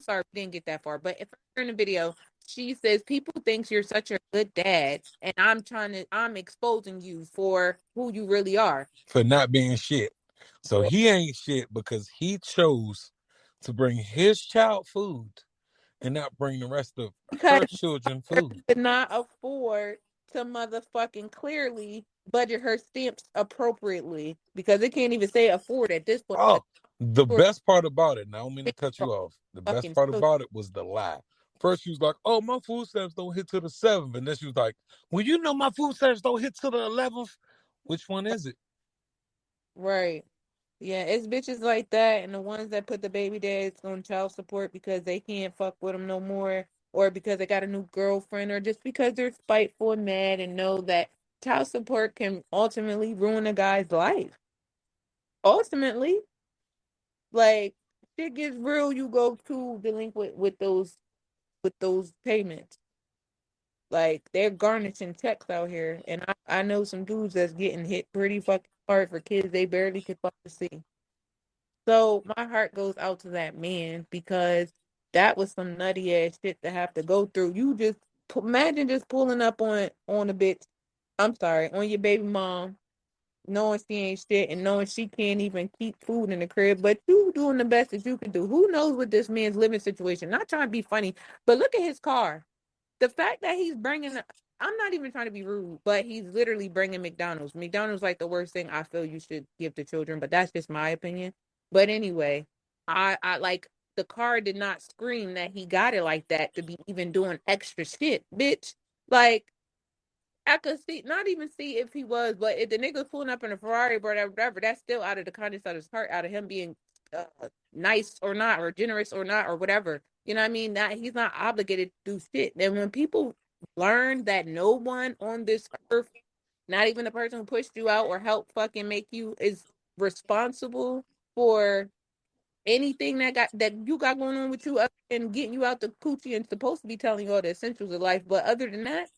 sorry, we didn't get that far. But if in the video, she says people thinks you're such a good dad, and I'm exposing you for who you really are. For not being shit. So he ain't shit because he chose to bring his child food and not bring the rest of Because her children food. could not afford to motherfucking clearly budget her stamps appropriately because it can't even say afford at this point. Oh, the best part about it, now I don't mean to cut you off. The best Fucking part about it was the lie. First, she was like, "Oh, my food stamps don't hit to the 7th," and then she was like, "Well, you know, my food stamps don't hit to the 11th. Which one is it?" right. Yeah, it's bitches like that, and the ones that put the baby dads on child support because they can't fuck with them no more, or because they got a new girlfriend, or just because they're spiteful and mad and know that child support can ultimately ruin a guy's life. Ultimately, like shit gets real, you go to delinquent with those payments. Like they're garnishing checks out here, and I know some dudes that's getting hit pretty fucking hard for kids they barely could fucking see. So my heart goes out to that man because that was some nutty ass shit to have to go through. You just imagine just pulling up on a bitch. I'm sorry, on your baby mom, knowing she ain't shit and knowing she can't even keep food in the crib, but you doing the best that you can do. Who knows what this man's living situation? Not trying to be funny, but look at his car. The fact that he's bringing, I'm not even trying to be rude, but he's literally bringing McDonald's. McDonald's like the worst thing I feel you should give to children, but that's just my opinion. But anyway, I like the car did not scream that he got it like that to be even doing extra shit, bitch. Like I could see, not even see if he was, but if the nigga pulling up in a Ferrari, or whatever, that's still out of the kindness of his heart, out of him being nice or not, or generous or not, or whatever. You know what I mean? That he's not obligated to do shit. And when people learn that no one on this earth, not even the person who pushed you out or helped fucking make you, is responsible for anything that you got going on with you other than getting you out the coochie and supposed to be telling you all the essentials of life. But other than that,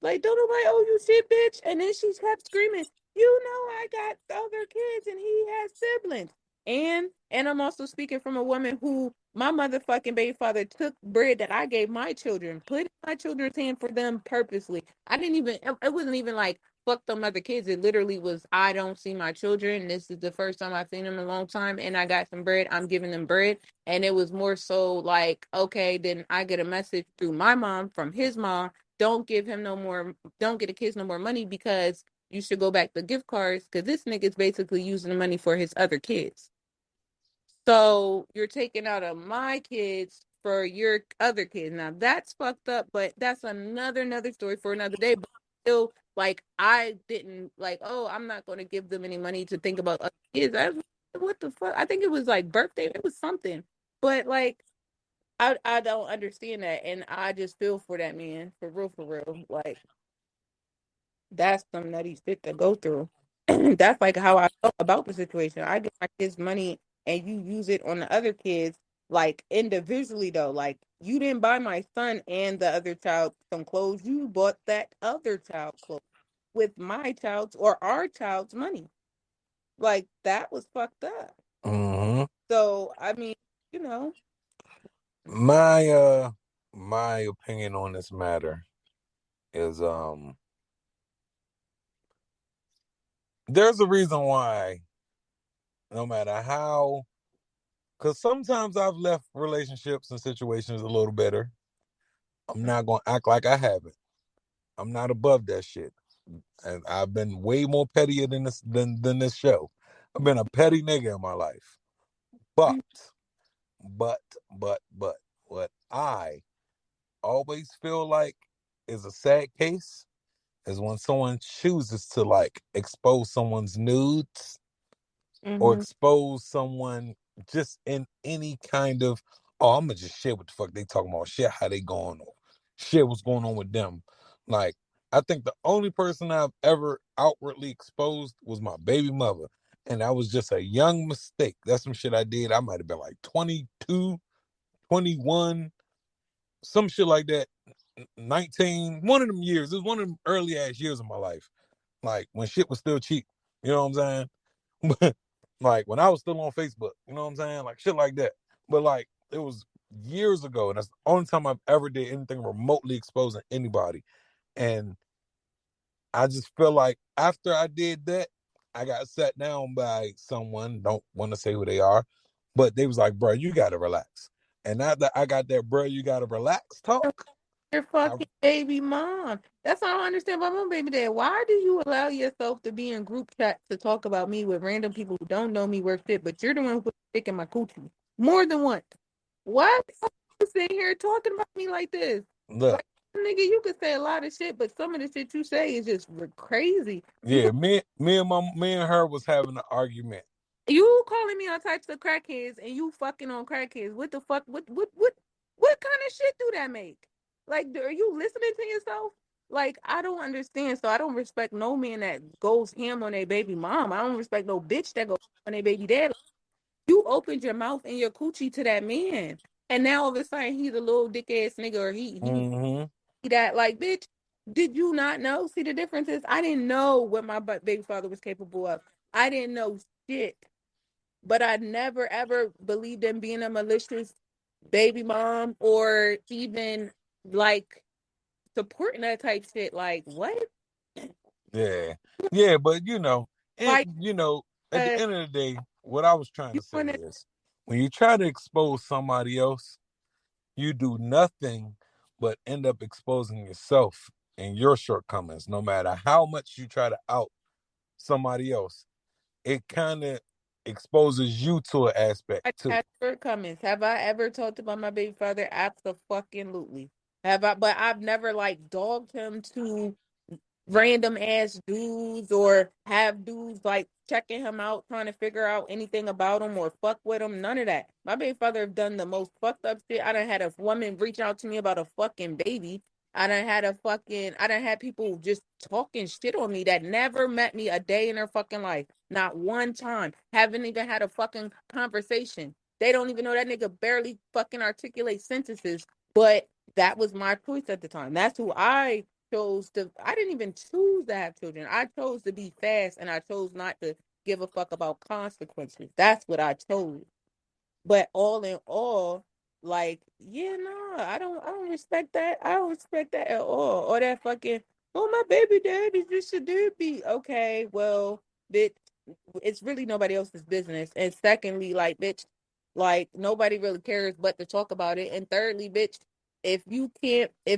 like, don't nobody owe you shit, bitch. And then she kept screaming, you know, I got other kids and he has siblings. And I'm also speaking from a woman who my motherfucking baby father took bread that I gave my children, put in my children's hand for them purposely. I didn't even it wasn't even like fuck them other kids. It literally was I don't see my children. This is the first time I've seen them in a long time and I got some bread. I'm giving them bread. And it was more so like, okay, then I get a message through my mom from his mom, don't give him no more, don't get the kids no more money because you should go back to gift cards because this nigga's basically using the money for his other kids. So you're taking out of my kids for your other kids. Now that's fucked up, but that's another story for another day. But still, like I didn't like, oh, I'm not gonna give them any money to think about other kids. What the fuck? I think it was like birthday, it was something. But like I don't understand that, and I just feel for that man, for real, for real. Like that's some nutty shit to go through. That's like how I felt about the situation. I get my kids money, and you use it on the other kids, like individually though. Like you didn't buy my son and the other child some clothes. You bought that other child clothes with my child's or our child's money. Like that was fucked up. Mm-hmm. So I mean, you know. My opinion on this matter is there's a reason why no matter how, because sometimes I've left relationships and situations a little better. I'm not gonna act like I haven't. I'm not above that shit. And I've been way more pettier than this show. I've been a petty nigga in my life. But but but what I always feel like is a sad case is when someone chooses to like expose someone's nudes or Mm-hmm. expose someone just in any kind of, oh, I'm gonna just share what the fuck they talking about, share how they going on, share what's going on with them. Like, I think the only person I've ever outwardly exposed was my baby mother. And that was just a young mistake. That's some shit I did. I might have been like 22, 21, some shit like that. 19, one of them years. It was one of them early ass years of my life. Like when shit was still cheap. You know what I'm saying? Like when I was still on Facebook, you know what I'm saying? Like shit like that. But like it was years ago, and that's the only time I've ever did anything remotely exposing anybody. And I just feel like after I did that, I got sat down by someone, don't want to say who they are, but they was like, bro, you gotta relax. And now that I got that, bro, you gotta relax talk. Your I, fucking baby mom. That's what I don't understand about my baby dad. Why do you allow yourself to be in group chats to talk about me with random people who don't know me worth shit, but you're the one who put a stick in my coochie more than once? Why are you sitting here talking about me like this? look, Like, nigga, you could say a lot of shit, but some of the shit you say is just crazy. You yeah, me and her was having an argument. You calling me all types of crackheads and you fucking on crackheads. What the fuck? What kind of shit do that make? Like, are you listening to yourself? Like, I don't understand. So I don't respect no man that goes ham on their baby mom. I don't respect no bitch that goes on their baby dad. You opened your mouth and your coochie to that man, and now all of a sudden he's a little dick ass nigga, or Mm-hmm. he that like bitch. Did you not know? See, the difference is I didn't know what my baby father was capable of. I didn't know shit, but I never ever believed in being a malicious baby mom or even like supporting that type shit. Like what? Yeah. Yeah, but and Like at the uh, end of the day, what I was trying you to say wanna is when you try to expose somebody else, you do nothing but end up exposing yourself and your shortcomings. No matter how much you try to out somebody else, it kind of exposes you to an aspect I too. had shortcomings. Have I ever talked about my baby father? Absolutely. Have I? But I've never like dogged him to random ass dudes or have dudes like checking him out, trying to figure out anything about him or fuck with him. None of that. My baby father have done the most fucked up shit. I done had a woman reach out to me about a fucking baby. I done had people just talking shit on me that never met me a day in their fucking life. Not one time. Haven't even had a fucking conversation. They don't even know that nigga barely fucking articulate sentences. But that was my choice at the time. That's who I didn't even choose to have children. I chose to be fast and I chose not to give a fuck about consequences. That's what I chose. But all in all, like, yeah, no, I don't respect that. I don't respect that at all. Or that fucking, oh, my baby daddy just a deadbeat. Okay, well, bitch, it's really nobody else's business. And secondly, like, bitch, like nobody really cares but to talk about it. And thirdly, bitch, if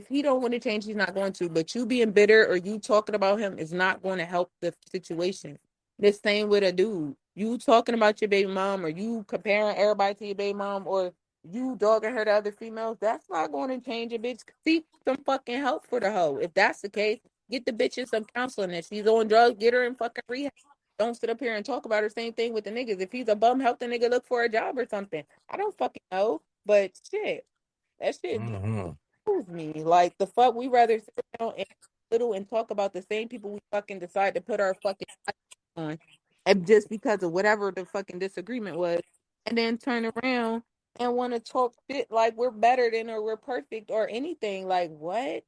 he don't want to change, he's not going to. But you being bitter or you talking about him is not going to help the situation. The same with a dude. You talking about your baby mom or you comparing everybody to your baby mom or you dogging her to other females, that's not going to change a bitch. Seek some fucking help for the hoe. If that's the case, get the bitch in some counseling. If she's on drugs, get her in fucking rehab. Don't sit up here and talk about her. Same thing with the niggas. If he's a bum, help the nigga look for a job or something. I don't fucking know. But shit, that shit Mm-hmm. moves me. Like the fuck, we rather sit down and little and talk about the same people we fucking decide to put our fucking on, and just because of whatever the fucking disagreement was, and then turn around and want to talk shit like we're better than or we're perfect or anything. Like what?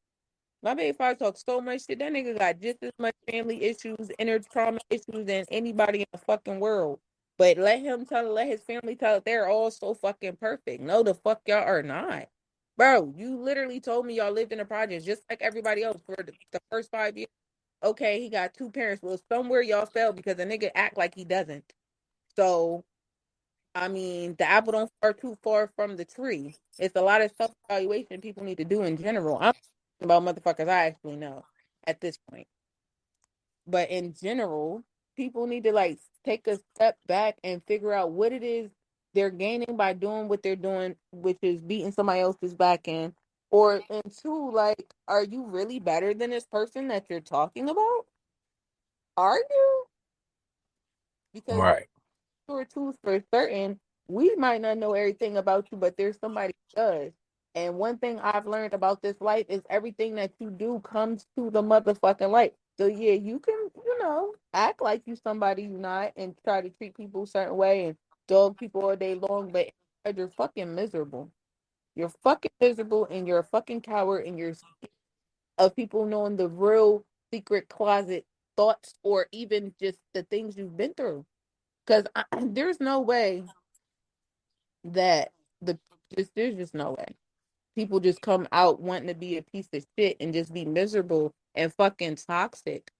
My baby father talks so much shit. That nigga got just as much family issues, inner trauma issues than anybody in the fucking world. But let his family tell it they're all so fucking perfect. No, the fuck y'all are not. Bro, you literally told me y'all lived in the projects just like everybody else for the first 5 years. Okay, he got two parents. Well, somewhere y'all fell because a nigga act like he doesn't. So, I mean, the apple don't fall too far from the tree. It's a lot of self evaluation people need to do in general. I'm talking about motherfuckers I actually know at this point. But in general, people need to like take a step back and figure out what it is they're gaining by doing what they're doing, which is beating somebody else's back end. Or and two, like, are you really better than this person that you're talking about? Are you? Because Right. or two for certain, we might not know everything about you, but there's somebody who does. And one thing I've learned about this life is everything that you do comes to the motherfucking light. So yeah, you can, act like you somebody you not and try to treat people a certain way and dog people all day long, but you're fucking miserable. You're fucking miserable and you're a fucking coward and you're of people knowing the real secret closet thoughts or even just the things you've been through. Because there's no way that the There's just no way. People just come out wanting to be a piece of shit and just be miserable and fucking toxic.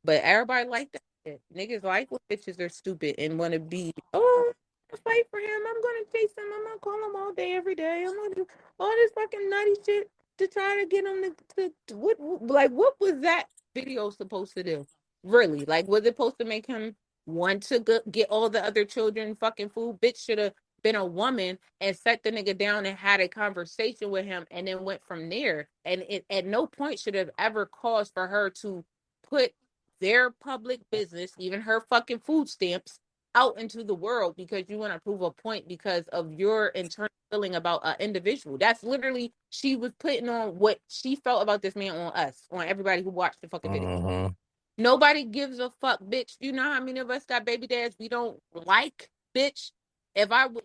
But everybody like that shit. Niggas like when bitches are stupid and want to be, oh, I'm gonna fight for him. I'm gonna chase him. I'm gonna call him all day, every day. I'm gonna do all this fucking nutty shit to try to get him to what was that video supposed to do? Really? Like, was it supposed to make him want to get all the other children fucking food? Bitch should have been a woman and set the nigga down and had a conversation with him and then went from there. And it at no point should have ever caused for her to put their public business, even her fucking food stamps, out into the world because you want to prove a point because of your internal feeling about an individual. That's literally, she was putting on what she felt about this man on us, on everybody who watched the fucking video. Mm-hmm. Nobody gives a fuck, bitch. You know how many of us got baby dads we don't like, bitch? If I would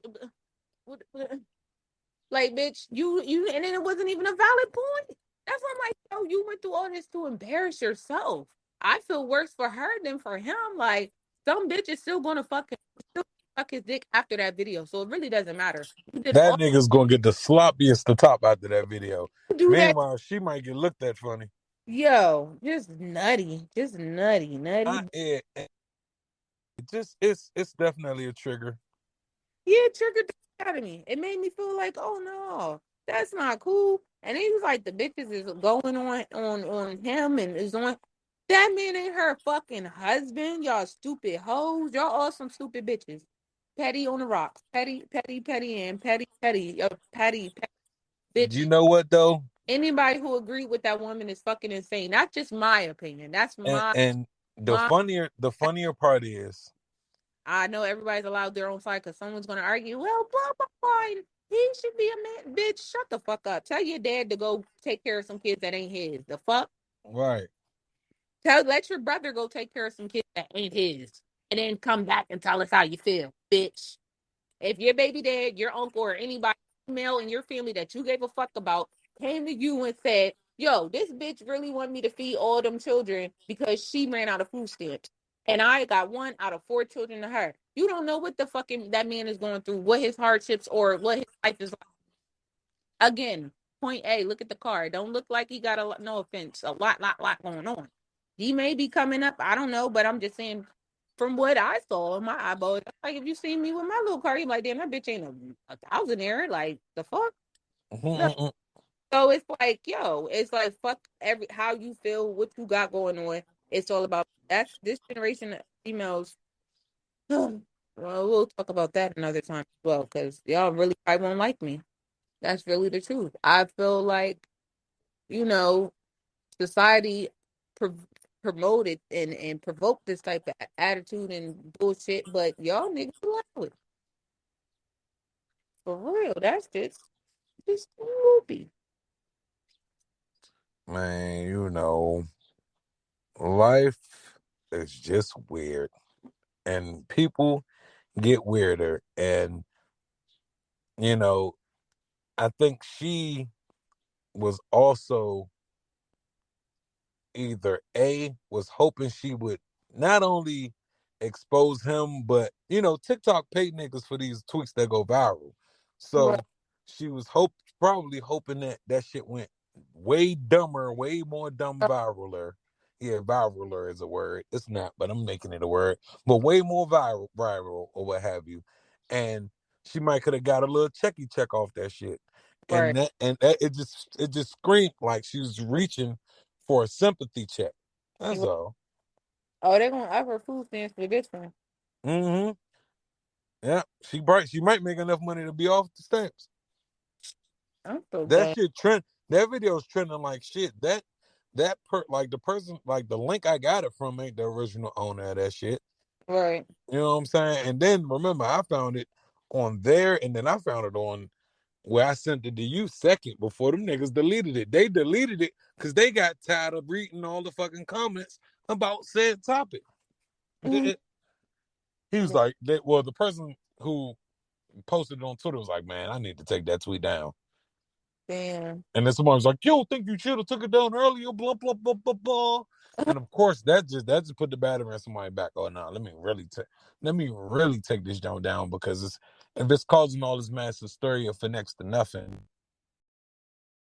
like, bitch, and then it wasn't even a valid point. That's why I'm like, yo, you went through all this to embarrass yourself. I feel worse for her than for him. Like, some bitch is still gonna still fuck his dick after that video. So it really doesn't matter. You did That all nigga's gonna get the sloppiest to top after that video. do that. Meanwhile, she might get looked at funny. Yo, just nutty. Just nutty. Nutty. It's definitely a trigger. Yeah, it triggered the shit out of me. It made me feel like, oh no, that's not cool. And he was like, the bitches is going on him and is on. That man ain't her fucking husband. Y'all stupid hoes. Y'all all some stupid bitches. Petty on the rocks. Petty, petty, petty, and petty, petty. Petty, petty, You bitch. know what though? Anybody who agreed with that woman is fucking insane. That's just my opinion. That's And the my. funnier part is, I know everybody's allowed their own side because someone's gonna argue. Well, blah blah blah. And he should be a man. Bitch, shut the fuck up. Tell your dad to go take care of some kids that ain't his. The fuck. right. Let your brother go take care of some kids that ain't his, and then come back and tell us how you feel, bitch. If your baby dad, your uncle, or anybody male in your family that you gave a fuck about came to you and said, "Yo, this bitch really want me to feed all them children because she ran out of food stamps, and I got one out of 4 children to her." You don't know what the fucking that man is going through, what his hardships or what his life is like. Again, point A, look at the car. Don't look like he got a lot, no offense, a lot going on. He may be coming up, I don't know, but I'm just saying from what I saw in my eyeball, like if you see me with my little car, you're like, damn, that bitch ain't a thousandaire. Like the fuck? No. So it's like, yo, it's like fuck every how you feel, what you got going on. It's all about that's this generation of females. Well, we'll talk about that another time as well, because y'all really probably won't like me. That's really the truth. I feel like, you know, society pro- promoted and provoked this type of attitude and bullshit, but y'all niggas allow it. For real. That's just loopy. Man, life is just weird. And people get weirder. And, I think she was also either A, was hoping she would not only expose him, but TikTok paid niggas for these tweets that go viral. Right. So she was probably hoping that that shit went way dumber, way more dumb viraler. Yeah, viraler is a word. It's not, but I'm making it a word. But way more viral or what have you. And she might could have got a little check off that shit. Right. And that it just screamed like she was reaching for a sympathy check. That's all. Oh, they're gonna offer food stamps for this one. Mm-hmm. Yeah. She might make enough money to be off the stamps. I'm so That done. shit trend. That video is trending like shit. Like the person, like the link I got it from ain't the original owner of that shit. Right. You know what I'm saying? And then remember, I found it on there, and then I found it on where I sent it to you second before them niggas deleted it. They deleted it because they got tired of reading all the fucking comments about said topic. Mhm. He was like, the person who posted it on Twitter was like, man, I need to take that tweet down. Damn. And then somebody was like, yo, think you should have took it down earlier, blah, blah, blah, blah, blah. And of course, that just put the battery in somebody's back. Oh no, let me really take this joint down because If it's causing all this mass hysteria for next to nothing,